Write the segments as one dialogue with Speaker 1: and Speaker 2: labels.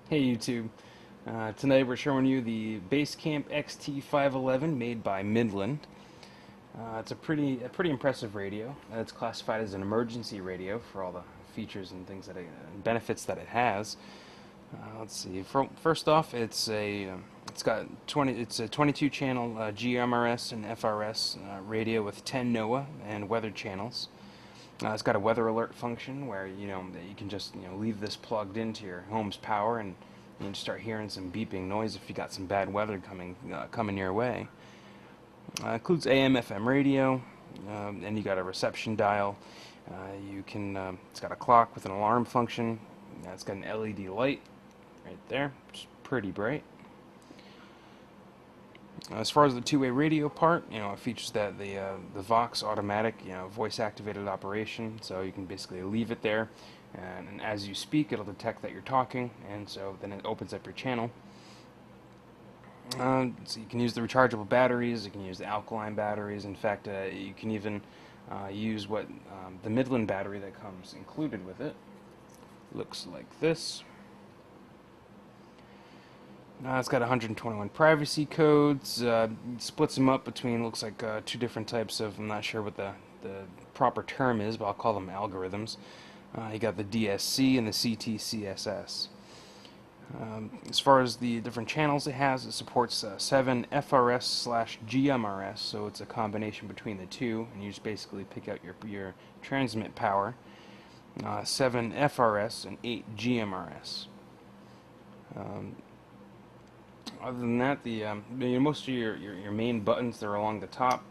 Speaker 1: Hey YouTube. Tonight we're showing you the Basecamp XT511 made by Midland. It's a pretty impressive radio. It's classified as an emergency radio for all the features and things that benefits that it has. Let's see. First off, it's got 20 it's a 22 channel GMRS and FRS radio with 10 NOAA and weather channels. It's got a weather alert function where you can just leave this plugged into your home's power and you start hearing some beeping noise if you got some bad weather coming your way. Includes AM/FM radio, and you got a reception dial. It's got a clock with an alarm function. It's got an LED light right there, which is pretty bright. As far as the two-way radio part, it features the Vox automatic, voice-activated operation. So you can basically leave it there, and as you speak, it'll detect that you're talking, and so then it opens up your channel. So you can use the rechargeable batteries. You can use the alkaline batteries. In fact, you can even use the Midland battery that comes included with it. Looks like this. It's got 121 privacy codes. Splits them up between, looks like, two different types of, I'm not sure what the proper term is, but I'll call them algorithms. You got the DSC and the CTCSS. As far as the different channels it has, it supports 7 FRS/GMRS, so it's a combination between the two, and you just basically pick out your transmit power. 7 FRS and 8 GMRS. Other than that, most of your main buttons that are along the top,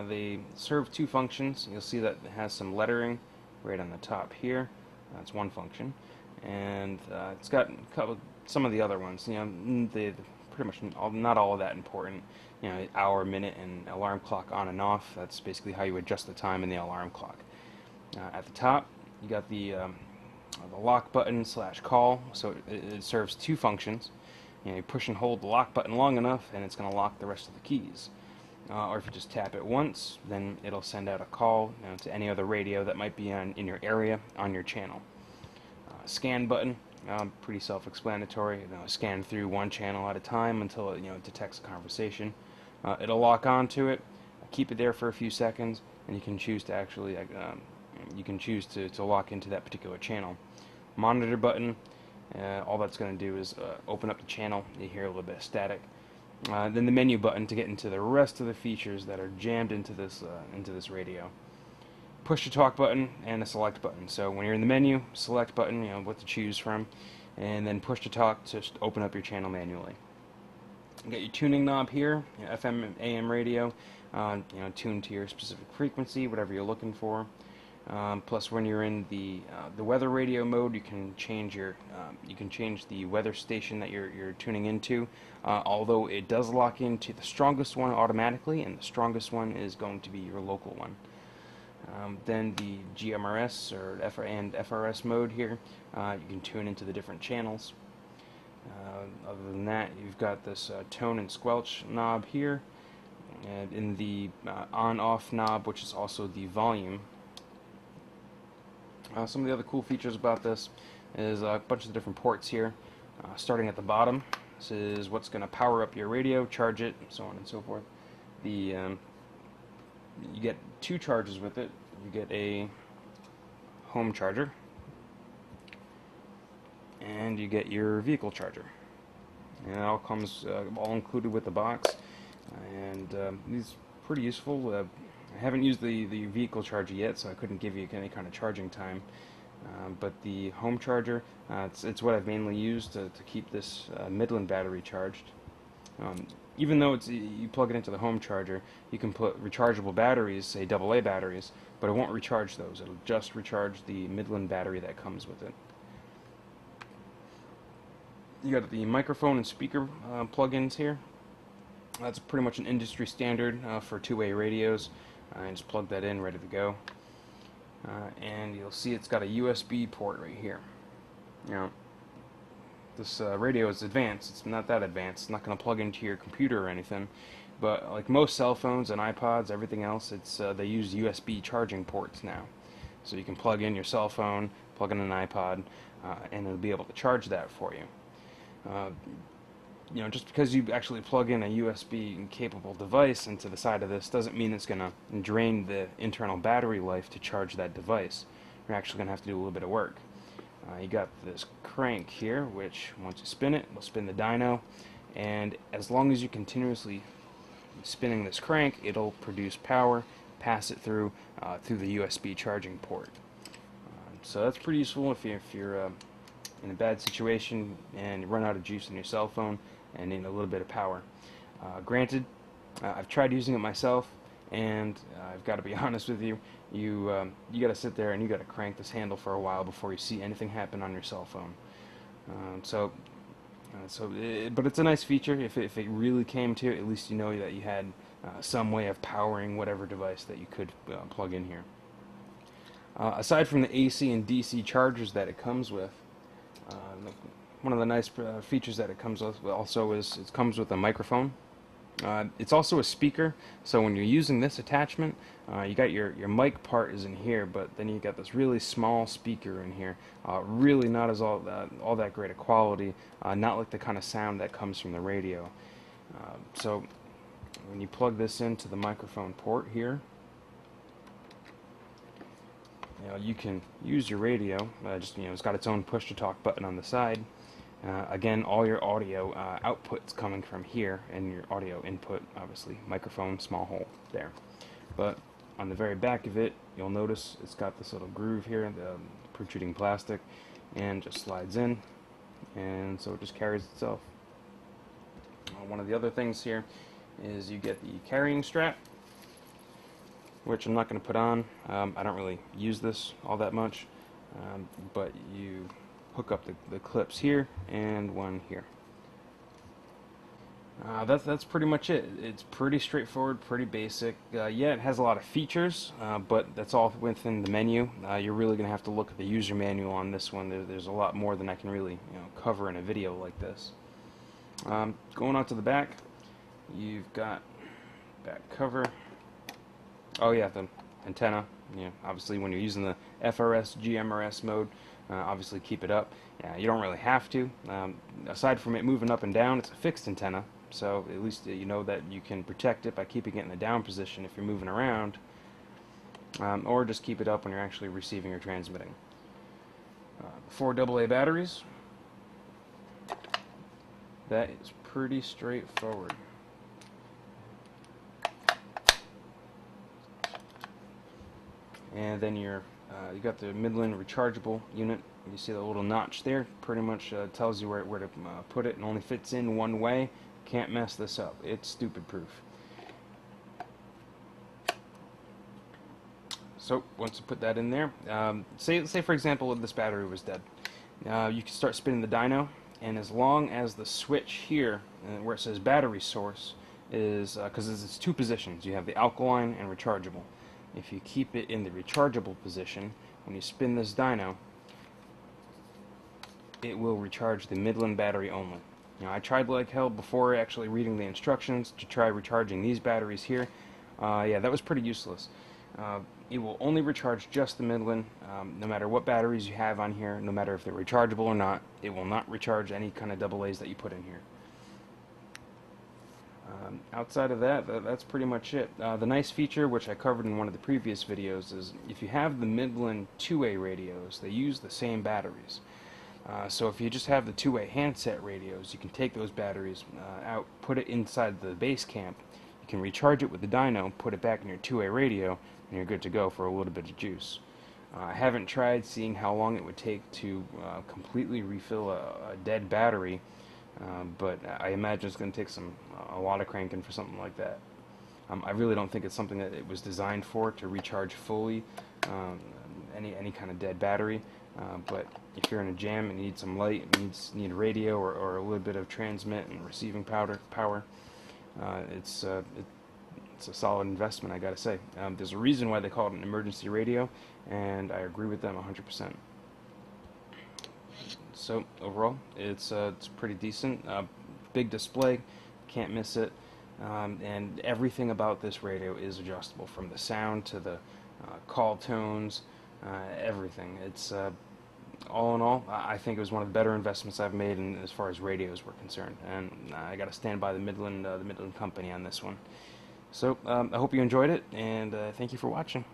Speaker 1: they serve two functions. You'll see that it has some lettering right on the top here. That's one function, and it's got some of the other ones. They pretty much not all of that important. Hour, minute, and alarm clock on and off. That's basically how you adjust the time in the alarm clock. At the top, you got the lock button / call. So it serves two functions. You push and hold the lock button long enough, and it's going to lock the rest of the keys. Or if you just tap it once, then it'll send out a call to any other radio that might be in your area on your channel. Scan button, pretty self-explanatory. Scan through one channel at a time until it detects a conversation. It'll lock onto it, keep it there for a few seconds, and you can choose to lock into that particular channel. Monitor button. All that's going to do is open up the channel. You hear a little bit of static. Then the menu button to get into the rest of the features that are jammed into this radio. Push to talk button and a select button. So when you're in the menu, select button, what to choose from, and then push to talk to open up your channel manually. You got your tuning knob here, FM and AM radio, tuned to your specific frequency, whatever you're looking for. Plus, when you're in the weather radio mode, you can change the weather station that you're tuning into. Although it does lock into the strongest one automatically, and the strongest one is going to be your local one. Then the GMRS and FRS mode here, you can tune into the different channels. Other than that, you've got this tone and squelch knob here, and in the on-off knob, which is also the volume. Some of the other cool features about this is a bunch of different ports here. Starting at the bottom, this is what's going to power up your radio, charge it, so on and so forth. You get two charges with it. You get a home charger, and you get your vehicle charger. And it all comes all included with the box, and these are pretty useful. I haven't used the vehicle charger yet, so I couldn't give you any kind of charging time. But the home charger, it's what I've mainly used to keep this Midland battery charged. Even though you plug it into the home charger, you can put rechargeable batteries, say AA batteries, but it won't recharge those. It'll just recharge the Midland battery that comes with it. You got the microphone and speaker plug-ins here. That's pretty much an industry standard for two-way radios. Just plug that in, ready to go. And you'll see it's got a USB port right here. This radio is advanced. It's not that advanced. It's not going to plug into your computer or anything. But like most cell phones and iPods, everything else, they use USB charging ports now. So you can plug in your cell phone, plug in an iPod, and it'll be able to charge that for you. Uh, just because you actually plug in a USB capable device into the side of this doesn't mean it's going to drain the internal battery life to charge that device. You're actually going to have to do a little bit of work. You got this crank here, which once you spin it, will spin the dyno, and as long as you continuously spinning this crank, it'll produce power, pass it through the USB charging port. So that's pretty useful if you're in a bad situation and you run out of juice in your cell phone and need a little bit of power. Granted, I've tried using it myself, and I've got to be honest with you, you got to sit there and you got to crank this handle for a while before you see anything happen on your cell phone. But it's a nice feature. If it really came to it, at least you know that you had some way of powering whatever device that you could plug in here. Aside from the AC and DC chargers that it comes with, one of the nice features that it comes with also is it comes with a microphone. It's also a speaker, so when you're using this attachment, you got your mic part is in here, but then you got this really small speaker in here. Really not as all that great a quality, not like the kind of sound that comes from the radio. So when you plug this into the microphone port here, you can use your radio. It's got its own push-to-talk button on the side. Again, all your audio output's coming from here, and your audio input, obviously, microphone, small hole there. But on the very back of it, you'll notice it's got this little groove here, the protruding plastic, and just slides in, and so it just carries itself. One of the other things here is you get the carrying strap, which I'm not going to put on. I don't really use this all that much, but you hook up the clips here and one here. That's pretty much it. It's pretty straightforward, pretty basic. Yeah, it has a lot of features, but that's all within the menu. You're really going to have to look at the user manual on this one. There's a lot more than I can really cover in a video like this. Going on to the back, you've got back cover. Oh yeah, the antenna. Obviously when you're using the FRS, GMRS mode, obviously keep it up. You don't really have to. Aside from it moving up and down, it's a fixed antenna, so at least you know that you can protect it by keeping it in the down position if you're moving around, or just keep it up when you're actually receiving or transmitting. 4 AA batteries. That is pretty straightforward. And then you got the Midland rechargeable unit. You see the little notch there? Pretty much tells you where to put it, and only fits in one way. Can't mess this up. It's stupid proof. So once you put that in there, say for example if this battery was dead, you can start spinning the dyno, and as long as the switch here where it says battery source is, because it's 2 positions, you have the alkaline and rechargeable. If you keep it in the rechargeable position, when you spin this dyno, it will recharge the Midland battery only. I tried like hell before actually reading the instructions to try recharging these batteries here. Yeah, that was pretty useless. It will only recharge just the Midland, no matter what batteries you have on here, no matter if they're rechargeable or not. It will not recharge any kind of AA's that you put in here. Outside of that, that's pretty much it. The nice feature, which I covered in one of the previous videos, is if you have the Midland 2A radios, they use the same batteries. So if you just have the 2A handset radios, you can take those batteries out, put it inside the base camp, you can recharge it with the dyno, put it back in your 2A radio, and you're good to go for a little bit of juice. I haven't tried seeing how long it would take to completely refill a dead battery, but I imagine it's going to take a lot of cranking for something like that. I really don't think it's something that it was designed for, to recharge fully any kind of dead battery. But if you're in a jam and you need some light, need a radio or a little bit of transmit and receiving power, it's a solid investment, I gotta say. There's a reason why they call it an emergency radio, and I agree with them 100%. So overall, it's pretty decent. Big display, can't miss it, and everything about this radio is adjustable, from the sound to the call tones, everything. It's all in all, I think it was one of the better investments I've made in, as far as radios were concerned, and I got to stand by the Midland company on this one. So I hope you enjoyed it, and thank you for watching.